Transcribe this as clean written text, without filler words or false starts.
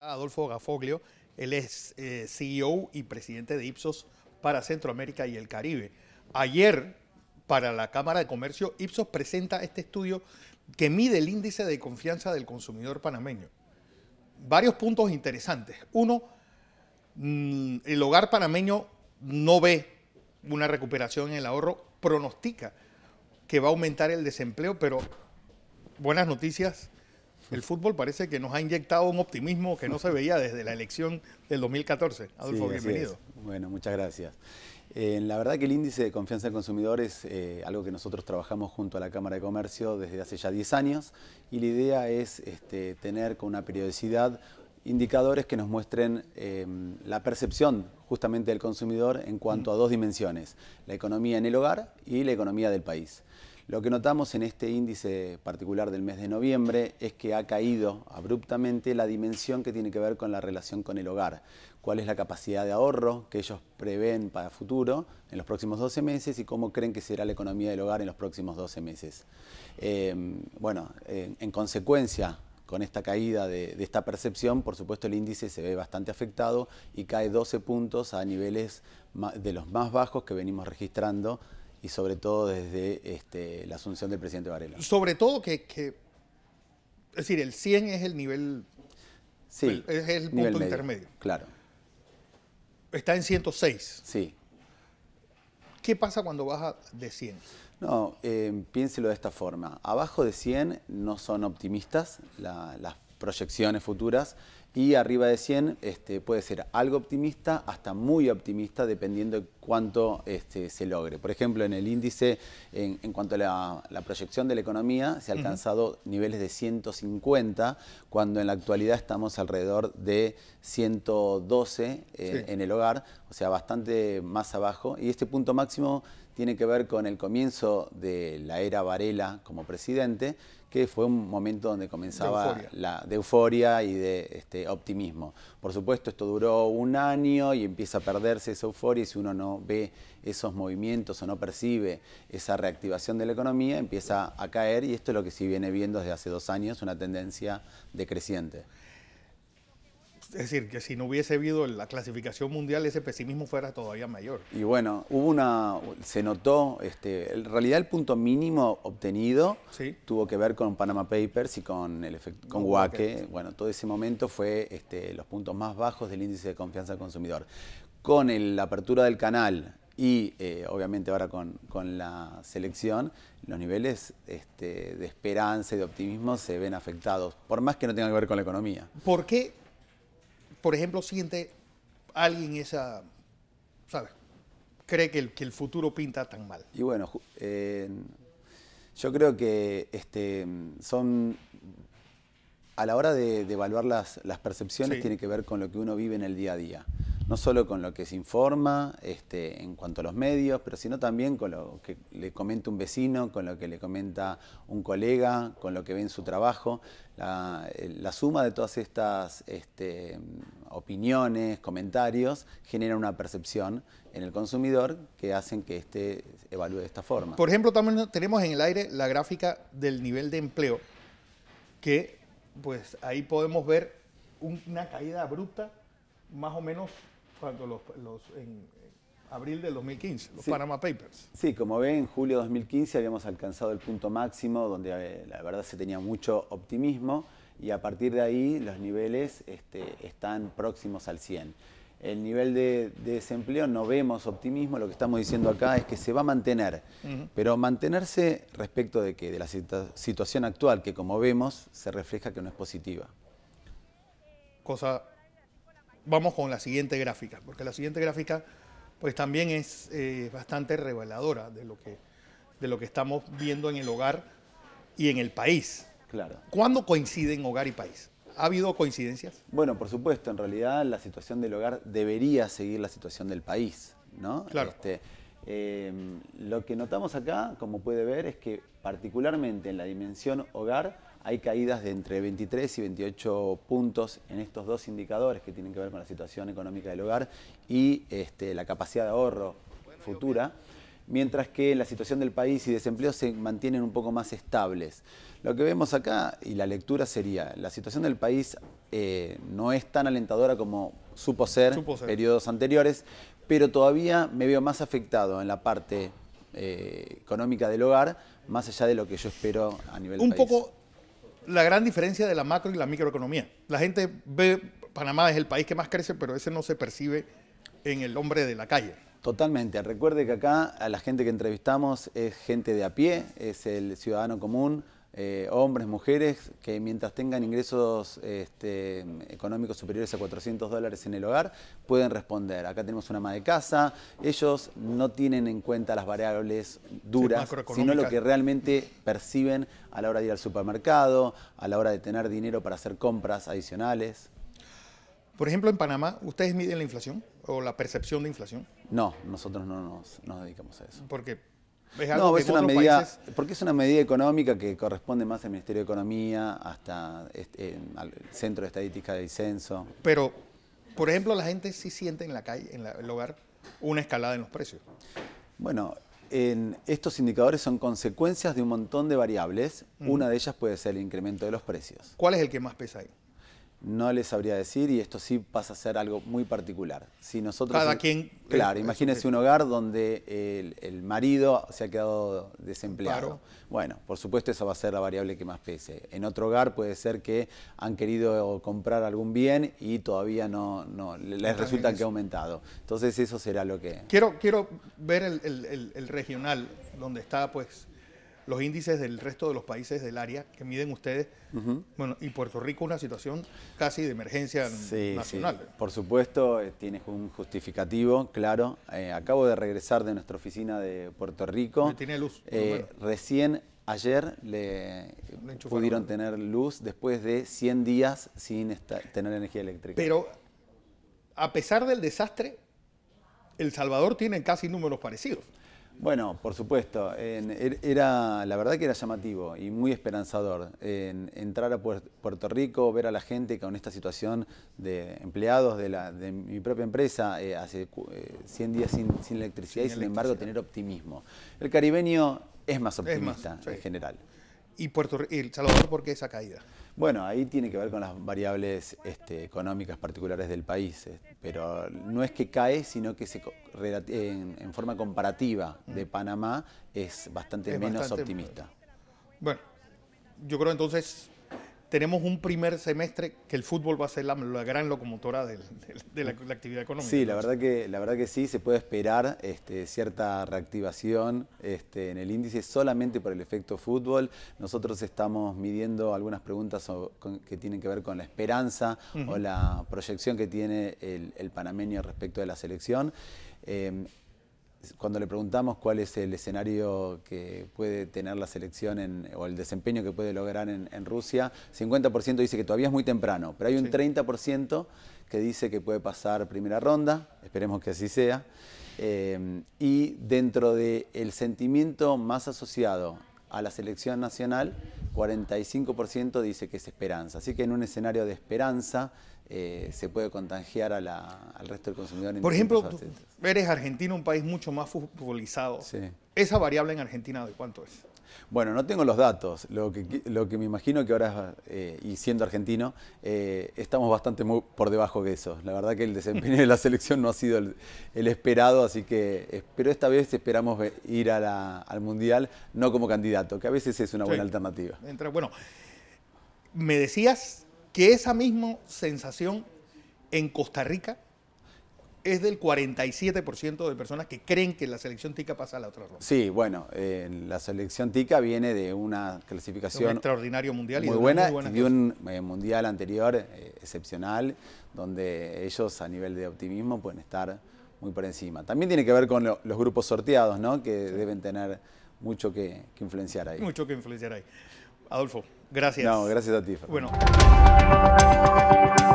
Adolfo Gafoglio, él es CEO y presidente de Ipsos para Centroamérica y el Caribe. Ayer, para la Cámara de Comercio, Ipsos presenta este estudio que mide el índice de confianza del consumidor panameño. Varios puntos interesantes. Uno, el hogar panameño no ve una recuperación en el ahorro, pronostica que va a aumentar el desempleo, pero buenas noticias. El fútbol parece que nos ha inyectado un optimismo que no se veía desde la elección del 2014. Adolfo, Sí, bienvenido. Bueno, muchas gracias. La verdad que el índice de confianza del consumidor es algo que nosotros trabajamos junto a la Cámara de Comercio desde hace ya 10 años y la idea es tener con una periodicidad indicadores que nos muestren la percepción justamente del consumidor en cuanto a dos dimensiones, la economía en el hogar y la economía del país. Lo que notamos en este índice particular del mes de noviembre es que ha caído abruptamente la dimensión que tiene que ver con la relación con el hogar. Cuál es la capacidad de ahorro que ellos prevén para el futuro en los próximos 12 meses y cómo creen que será la economía del hogar en los próximos 12 meses. En consecuencia, con esta caída de esta percepción, por supuesto el índice se ve bastante afectado y cae 12 puntos a niveles de los más bajos que venimos registrando y sobre todo desde la asunción del presidente Varela. Sobre todo es decir, el 100 es el nivel, sí, es el punto medio, intermedio. Claro. Está en 106. Sí. ¿Qué pasa cuando baja de 100? No, piénselo de esta forma. Abajo de 100 no son optimistas las proyecciones futuras y arriba de 100 puede ser algo optimista hasta muy optimista dependiendo de cuánto se logre. Por ejemplo, en el índice, en cuanto a la proyección de la economía, se ha alcanzado niveles de 150, cuando en la actualidad estamos alrededor de 112 en el hogar, o sea, bastante más abajo. Y este punto máximo tiene que ver con el comienzo de la era Varela como presidente, que fue un momento donde comenzaba de euforia y de optimismo. Por supuesto, esto duró un año y empieza a perderse esa euforia y si uno no ve esos movimientos o no percibe esa reactivación de la economía, empieza a caer y esto es lo que se viene viendo desde hace 2 años, una tendencia decreciente. Es decir, que si no hubiese habido la clasificación mundial, ese pesimismo fuera todavía mayor. Y bueno, se notó, en realidad el punto mínimo obtenido tuvo que ver con Panama Papers y con WACC. Bueno, todo ese momento fue los puntos más bajos del índice de confianza del consumidor. Con la apertura del canal y obviamente ahora con la selección, los niveles de esperanza y de optimismo se ven afectados, por más que no tenga que ver con la economía. ¿Por qué, por ejemplo, siente alguien esa, ¿sabes? Cree que el futuro pinta tan mal? Y bueno, yo creo que son, a la hora de evaluar las percepciones, tiene que ver con lo que uno vive en el día a día. No solo con lo que se informa en cuanto a los medios, pero sino también con lo que le comenta un vecino, con lo que le comenta un colega, con lo que ve en su trabajo. La suma de todas estas opiniones, comentarios, genera una percepción en el consumidor que hacen que evalúe de esta forma. Por ejemplo, también tenemos en el aire la gráfica del nivel de empleo, que pues ahí podemos ver una caída abrupta, más o menos cuando en abril del 2015, los Panama Papers. Sí, como ven, en julio de 2015 habíamos alcanzado el punto máximo donde la verdad se tenía mucho optimismo y a partir de ahí los niveles están próximos al 100. El nivel de desempleo no vemos optimismo, lo que estamos diciendo acá es que se va a mantener, pero mantenerse respecto de la situación actual, que como vemos se refleja que no es positiva. Vamos con la siguiente gráfica, porque la siguiente gráfica pues también es bastante reveladora de lo que estamos viendo en el hogar y en el país. Claro. ¿Cuándo coinciden hogar y país? ¿Ha habido coincidencias? Bueno, por supuesto, en realidad la situación del hogar debería seguir la situación del país, ¿no? Claro. Lo que notamos acá, como puede ver, es que particularmente en la dimensión hogar hay caídas de entre 23 y 28 puntos en estos dos indicadores que tienen que ver con la situación económica del hogar y la capacidad de ahorro futura. mientras que la situación del país y desempleo se mantienen un poco más estables. Lo que vemos acá, y la lectura sería, la situación del país no es tan alentadora como supo ser periodos anteriores, pero todavía me veo más afectado en la parte económica del hogar, más allá de lo que yo espero a nivel país. Un poco la gran diferencia de la macro y la microeconomía. La gente ve Panamá es el país que más crece, pero ese no se percibe en el hombre de la calle. Totalmente. Recuerde que acá a la gente que entrevistamos es gente de a pie, es el ciudadano común, hombres, mujeres, que mientras tengan ingresos económicos superiores a $400 en el hogar, pueden responder. Acá tenemos una ama de casa, ellos no tienen en cuenta las variables duras, sino lo que realmente perciben a la hora de ir al supermercado, a la hora de tener dinero para hacer compras adicionales. Por ejemplo, en Panamá, ¿ustedes miden la inflación o la percepción de inflación? No, nosotros no nos dedicamos a eso. Porque es algo que es una medida, países... porque es una medida económica que corresponde más al Ministerio de Economía, hasta al Centro de Estadística y Censo. Pero, por ejemplo, la gente sí siente en la calle, en el hogar, una escalada en los precios. Bueno, estos indicadores son consecuencias de un montón de variables. Una de ellas puede ser el incremento de los precios. ¿Cuál es el que más pesa ahí? No les sabría decir, y esto sí pasa a ser algo muy particular. Si nosotros, cada quien... Claro, imagínese un hogar donde el marido se ha quedado desempleado. Claro. Bueno, por supuesto esa va a ser la variable que más pese. En otro hogar puede ser que han querido comprar algún bien y todavía no les resulta que ha aumentado. Entonces eso será lo que... Quiero ver el regional, donde está pues los índices del resto de los países del área que miden ustedes. Bueno, y Puerto Rico una situación casi de emergencia nacional. Sí. Por supuesto, tiene un justificativo, claro. Acabo de regresar de nuestra oficina de Puerto Rico. Tiene luz. Recién ayer le pudieron tener luz después de 100 días sin tener energía eléctrica. Pero a pesar del desastre, El Salvador tiene casi números parecidos. Bueno, por supuesto, la verdad que era llamativo y muy esperanzador entrar a Puerto Rico, ver a la gente con esta situación de empleados de mi propia empresa hace 100 días sin electricidad y sin embargo tener optimismo. El caribeño es más optimista en general. ¿Y El Salvador por qué esa caída? Bueno, ahí tiene que ver con las variables económicas particulares del país, pero no es que cae, sino que en forma comparativa de Panamá es bastante menos optimista. Bueno, yo creo entonces tenemos un primer semestre que el fútbol va a ser la gran locomotora de la actividad económica. Sí, la verdad que sí, se puede esperar cierta reactivación en el índice solamente por el efecto fútbol. Nosotros estamos midiendo algunas preguntas que tienen que ver con la esperanza o la proyección que tiene el panameño respecto de la selección. Cuando le preguntamos cuál es el escenario que puede tener la selección o el desempeño que puede lograr en Rusia, 50% dice que todavía es muy temprano, pero hay un 30% que dice que puede pasar primera ronda, esperemos que así sea, y dentro del sentimiento más asociado a la selección nacional, 45% dice que es esperanza. Así que en un escenario de esperanza se puede contagiar al resto del consumidor. Por ejemplo, tú eres Argentina, un país mucho más futbolizado. Sí. ¿Esa variable en Argentina de cuánto es? Bueno, no tengo los datos. Lo que me imagino que ahora, y siendo argentino, estamos bastante por debajo de eso. La verdad que el desempeño de la selección no ha sido el esperado, así que pero esta vez esperamos ir al Mundial no como candidato, que a veces es una buena alternativa. Bueno, me decías que esa misma sensación en Costa Rica es del 47% de personas que creen que la selección tica pasa a la otra ronda. Sí, bueno, la selección tica viene de una clasificación un extraordinario mundial muy buena y de un mundial anterior excepcional, donde ellos a nivel de optimismo pueden estar muy por encima. También tiene que ver con los grupos sorteados, ¿no? Que deben tener mucho que influenciar ahí. Mucho que influenciar ahí. Adolfo, gracias. No, gracias a ti, Fernando. Bueno.